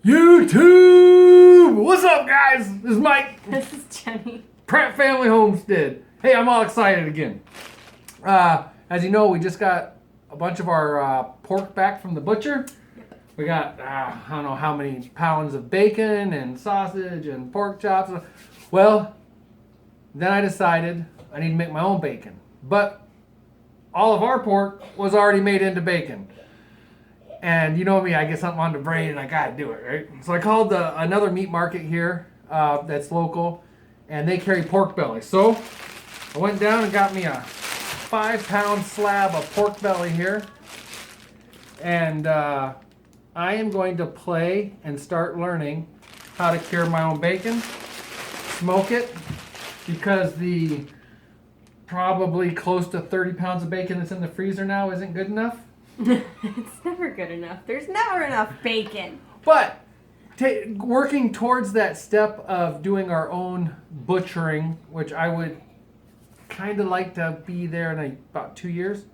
YouTube! What's up, guys? This is Mike. This is Jenny. Pratt Family Homestead. Hey, I'm all excited again. As you know, we just got a bunch of our pork back from the butcher. We got, I don't know how many pounds of bacon and sausage and pork chops. Well, then I decided I need to make my own bacon. But all of our pork was already made into bacon. And you know me, I get something on the brain and I gotta do it, right? So I called another meat market here that's local, and they carry pork belly. So I went down and got me a 5-pound slab of pork belly here. And I am going to play and start learning how to cure my own bacon, smoke it, because the probably close to 30 pounds of bacon that's in the freezer now isn't good enough. It's never good enough. There's never enough bacon. But working towards that step of doing our own butchering, which I would kind of like to be there in about 2 years.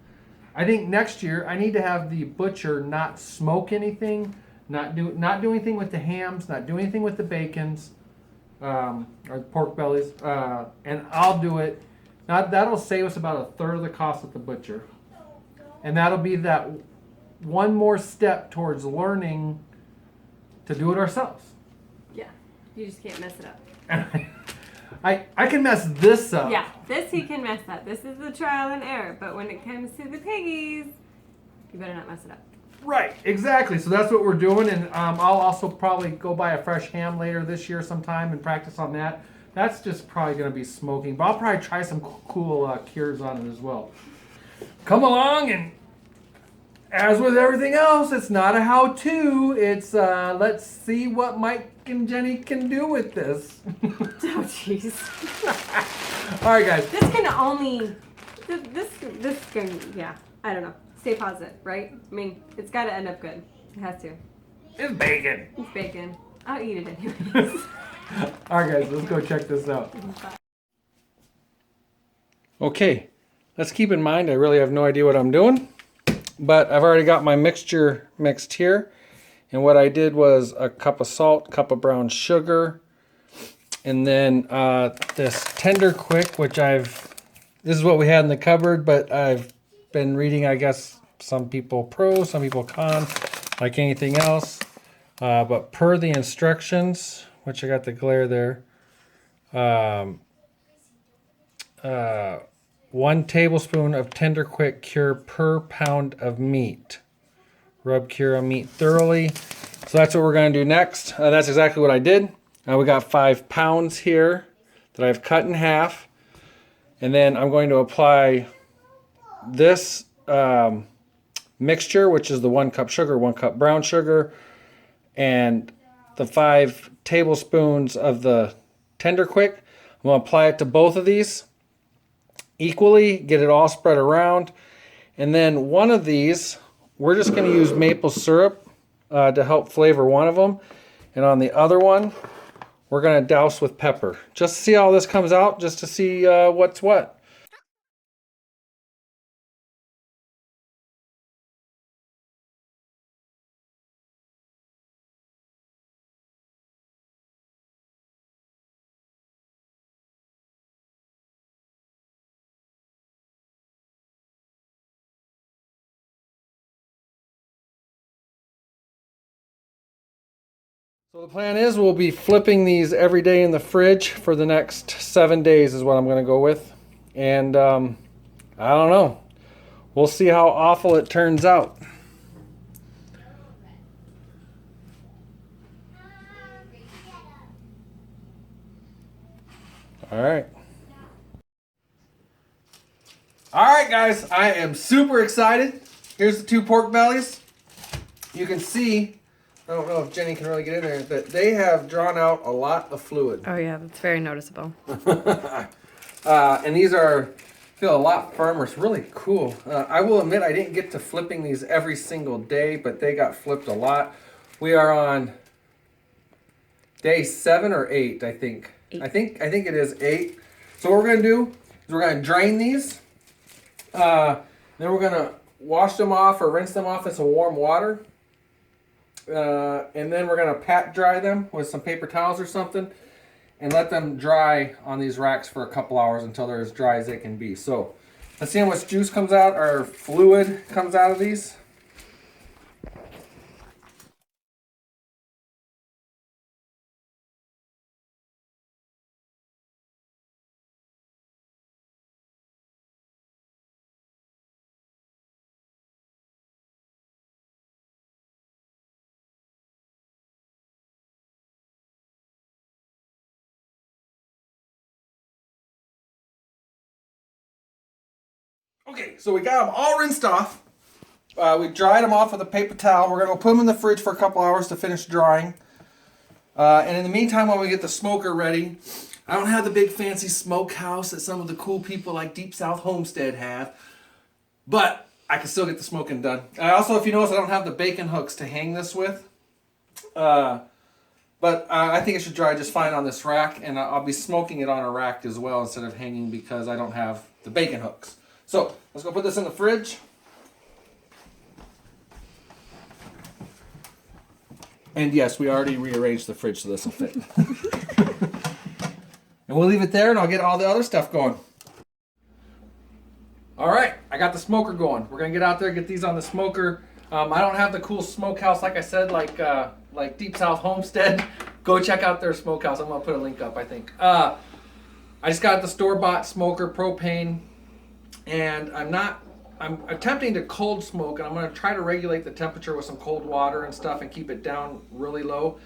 I think next year I need to have the butcher not smoke anything, not do anything with the hams, not do anything with the bacons, or pork bellies, and I'll do it. Now that'll save us about a third of the cost at the butcher. And that'll be that one more step towards learning to do it ourselves. Yeah, you just can't mess it up. I can mess this up. Yeah, this he can mess up. This is the trial and error. But when it comes to the piggies, you better not mess it up. Right, exactly. So that's what we're doing. And I'll also probably go buy a fresh ham later this year sometime and practice on that. That's just probably going to be smoking. But I'll probably try some cool cures on it as well. Come along, and as with everything else, it's not a how-to. It's let's see what Mike and Jenny can do with this. Oh, jeez. All right, guys. This can only, this can, yeah, I don't know. Stay positive, right? I mean, it's got to end up good. It has to. It's bacon. It's bacon. I'll eat it anyways. All right, guys, let's go check this out. Okay. Let's keep in mind, I really have no idea what I'm doing, but I've already got my mixture mixed here. And what I did was a cup of salt, cup of brown sugar, and then this Tender Quick, which this is what we had in the cupboard, but I've been reading, I guess, some people pro, some people con, like anything else. But per the instructions, which I got the glare there, 1 tablespoon of Tender Quick Cure per pound of meat. Rub cure on meat thoroughly. So that's what we're going to do next. That's exactly what I did. We got 5 pounds here that I've cut in half. And then I'm going to apply this mixture, which is the 1 cup sugar, 1 cup brown sugar, and the 5 tablespoons of the Tender Quick. I'm going to apply it to both of these equally, get it all spread around, and then one of these we're just going to use maple syrup to help flavor one of them, and on the other one we're going to douse with pepper, just to see how this comes out, just to see what's what. So the plan is we'll be flipping these every day in the fridge for the next 7 days is what I'm going to go with. And I don't know. We'll see how awful it turns out. All right. All right, guys. I am super excited. Here's the 2 pork bellies. You can see, I don't know if Jenny can really get in there, but they have drawn out a lot of fluid. Oh yeah, that's very noticeable. And these feel a lot firmer. It's really cool. I will admit I didn't get to flipping these every single day, but they got flipped a lot. We are on day 7 or 8, I think. 8. I think it is 8. So what we're gonna do is we're gonna drain these. Then we're gonna wash them off or rinse them off in some warm water. And then we're gonna pat dry them with some paper towels or something and let them dry on these racks for a couple hours until they're as dry as they can be. So let's see how much juice comes out, or fluid comes out of these. Okay, so we got them all rinsed off. We dried them off with a paper towel. We're going to put them in the fridge for a couple hours to finish drying. And in the meantime, while we get the smoker ready, I don't have the big fancy smokehouse that some of the cool people like Deep South Homestead have, but I can still get the smoking done. I also, if you notice, I don't have the bacon hooks to hang this with. But I think it should dry just fine on this rack, and I'll be smoking it on a rack as well instead of hanging because I don't have the bacon hooks. So let's go put this in the fridge. And yes, we already rearranged the fridge so this will fit. And we'll leave it there and I'll get all the other stuff going. All right, I got the smoker going. We're gonna get out there, get these on the smoker. I don't have the cool smokehouse, like I said, like Deep South Homestead. Go check out their smokehouse. I'm gonna put a link up, I think. I just got the store-bought smoker, propane, and I'm attempting to cold smoke, and I'm going to try to regulate the temperature with some cold water and stuff and keep it down really low.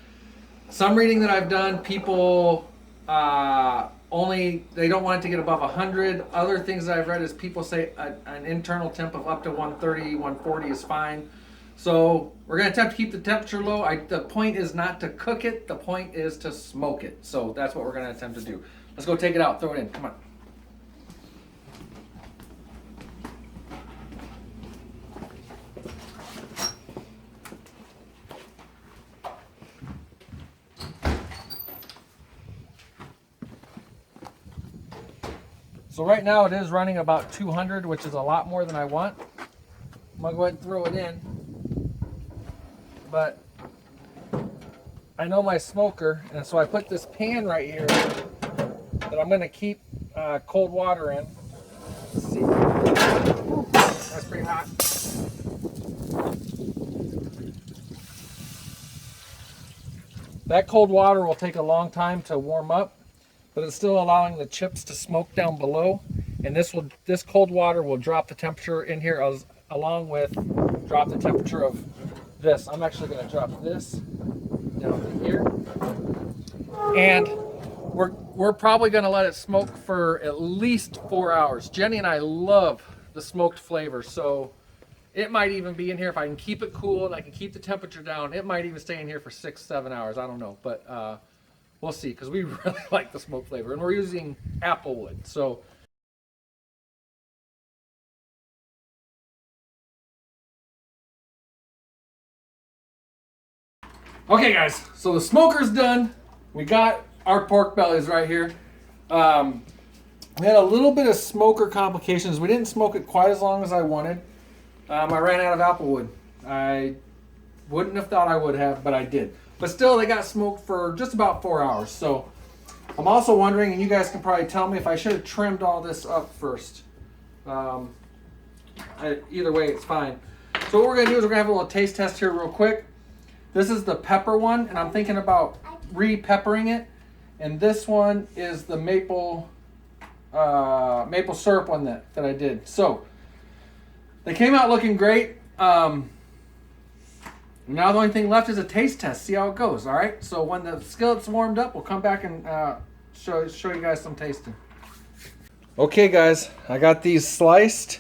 Some reading that I've done, people they don't want it to get above 100. Other things that I've read is people say an internal temp of up to 130, 140 is fine. So we're going to attempt to keep the temperature low. The point is not to cook it. The point is to smoke it. So that's what we're going to attempt to do. Let's go take it out. Throw it in. Come on. So right now it is running about 200, which is a lot more than I want. I'm gonna go ahead and throw it in. But I know my smoker, and so I put this pan right here that I'm gonna keep cold water in. Let's see. Ooh, that's pretty hot. That cold water will take a long time to warm up, but it's still allowing the chips to smoke down below, and this cold water will drop the temperature in here along with drop the temperature of this. I'm actually going to drop this down to here, and we're probably going to let it smoke for at least 4 hours. Jenny and I love the smoked flavor, so it might even be in here if I can keep it cool and I can keep the temperature down. It might even stay in here for 6-7 hours. I don't know, but we'll see, because we really like the smoke flavor, and we're using apple wood. So okay guys, so the smoker's done. We got our pork bellies right here. We had a little bit of smoker complications. We didn't smoke it quite as long as I wanted. I ran out of apple wood. I wouldn't have thought I would have, but I did. But still, they got smoked for just about 4 hours. So I'm also wondering, and you guys can probably tell me, if I should have trimmed all this up first. Either way, it's fine. So what we're going to do is we're going to have a little taste test here real quick. This is the pepper one, and I'm thinking about re-peppering it. And this one is the maple syrup one that I did. So they came out looking great. Now the only thing left is a taste test. See how it goes. All right. So when the skillet's warmed up, we'll come back and show you guys some tasting. Okay, guys, I got these sliced.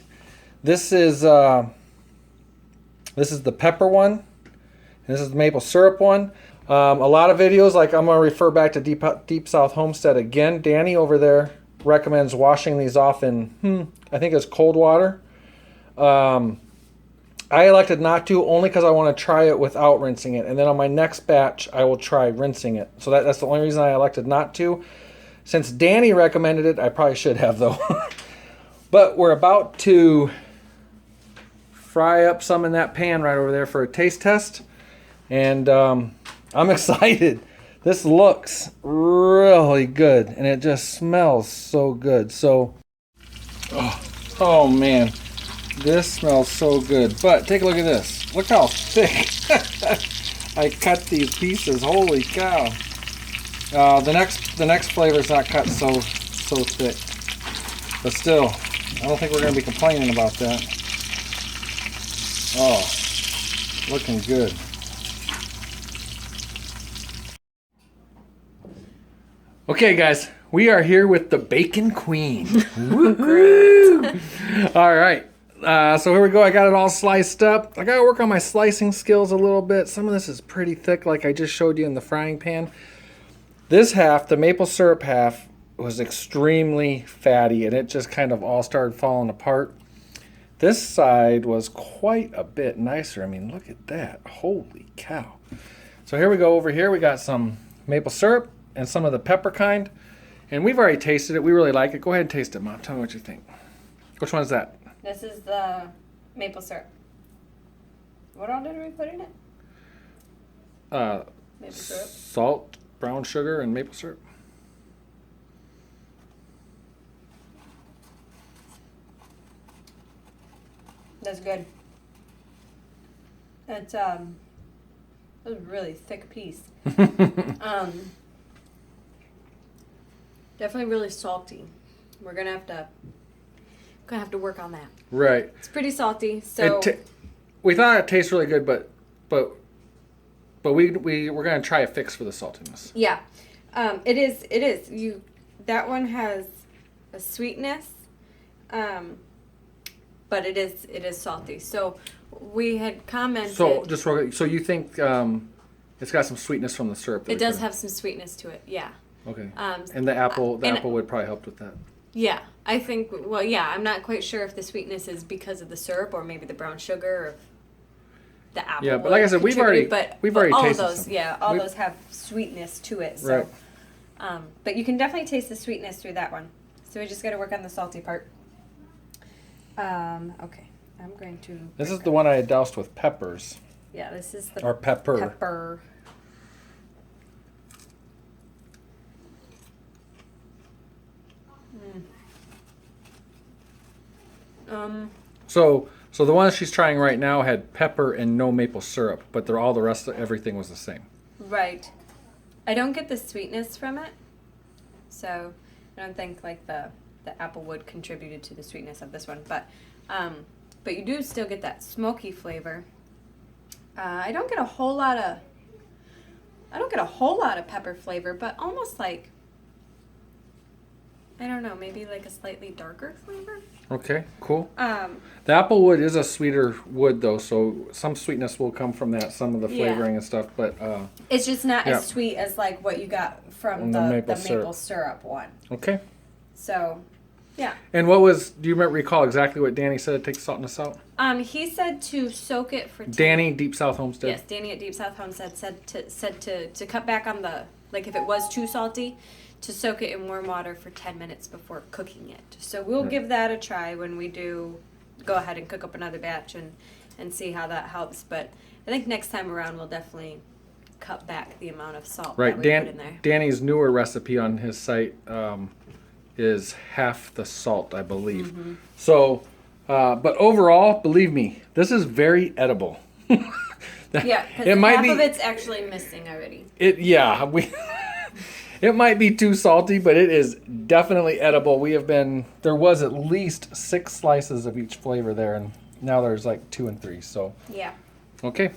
This is the pepper one. This is the maple syrup one. A lot of videos, like I'm going to refer back to Deep South Homestead again. Danny over there recommends washing these off in, I think it's cold water. I elected not to, only because I want to try it without rinsing it. And then on my next batch, I will try rinsing it. So that's the only reason I elected not to. Since Danny recommended it, I probably should have, though. But we're about to fry up some in that pan right over there for a taste test. And I'm excited. This looks really good, and it just smells so good. So, oh man, this smells so good. But take a look at this. Look how thick I cut these pieces. Holy cow! The next flavor is not cut so thick, but still, I don't think we're going to be complaining about that. Oh, looking good. Okay, guys, we are here with the Bacon Queen. Woo! All right, so here we go. I got it all sliced up. I got to work on my slicing skills a little bit. Some of this is pretty thick, like I just showed you in the frying pan. This half, the maple syrup half, was extremely fatty, and it just kind of all started falling apart. This side was quite a bit nicer. I mean, look at that. Holy cow. So here we go. Over here, we got some maple syrup and some of the pepper kind. And we've already tasted it. We really like it. Go ahead and taste it, Mom. Tell me what you think. Which one is that? This is the maple syrup. What all did we put in it? Maple syrup. Salt, brown sugar, and maple syrup. That's good. It's that was a really thick piece. Definitely really salty. We're gonna have to work on that. Right. It's pretty salty. So we thought it tastes really good, but we're gonna try a fix for the saltiness. yeah, it is. That one has a sweetness, but it is salty. So we had commented. So just real quick, so you think it's got some sweetness from the syrup? It does have some sweetness to it. Yeah. Okay. And the apple would probably help with that. Yeah, I think. Well, yeah, I'm not quite sure if the sweetness is because of the syrup or maybe the brown sugar or the apple. Yeah, but like I said, we've already all tasted those. some. Yeah, all those have sweetness to it. So, Right. But you can definitely taste the sweetness through that one. So we just got to work on the salty part. Okay, I'm going to. This is the one I had doused with peppers. Yeah, this is the or pepper. Pepper. So the one she's trying right now had pepper and no maple syrup, but all the rest of everything was the same. Right. I don't get the sweetness from it, so I don't think like the apple wood contributed to the sweetness of this one, but you do still get that smoky flavor. I don't get a whole lot of pepper flavor, but almost like, I don't know, maybe like a slightly darker flavor. Okay, cool. The apple wood is a sweeter wood though, so some sweetness will come from that, some of the flavoring and stuff, but it's just not as sweet as like what you got from the maple syrup one. Okay. So, yeah. And do you recall exactly what Danny said to take the saltness out? He said to soak it for 10. Danny, Deep South Homestead. Yes, Danny at Deep South Homestead said to cut back on the, like if it was too salty, to soak it in warm water for 10 minutes before cooking it. So we'll give that a try when we do go ahead and cook up another batch and see how that helps. But I think next time around we'll definitely cut back the amount of salt that we put in there. Danny's newer recipe on his site is half the salt, I believe. Mm-hmm. So, but overall, believe me, this is very edible. Yeah, because half of it's actually missing already. It might be too salty, but it is definitely edible. There was at least 6 slices of each flavor there, and now there's like 2 and 3, so. Yeah. Okay.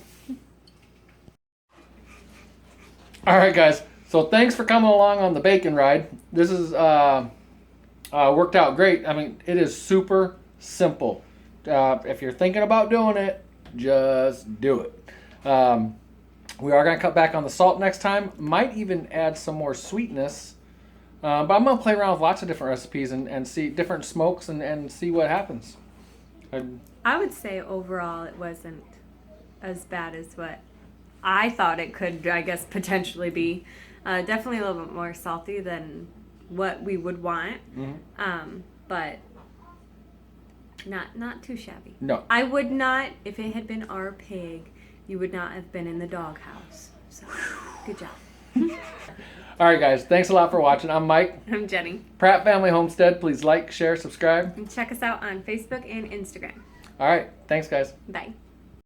All right, guys. So thanks for coming along on the bacon ride. This is worked out great. I mean, it is super simple. If you're thinking about doing it, just do it. We are going to cut back on the salt next time. Might even add some more sweetness. But I'm going to play around with lots of different recipes and see different smokes and see what happens. I would say overall it wasn't as bad as what I thought it could, I guess, potentially be. Definitely a little bit more salty than what we would want. Mm-hmm. But not too shabby. No. I would not, if it had been our pig, you would not have been in the doghouse. So, good job. All right, guys. Thanks a lot for watching. I'm Mike. I'm Jenny. Pratt Family Homestead. Please like, share, subscribe. And check us out on Facebook and Instagram. All right. Thanks, guys. Bye.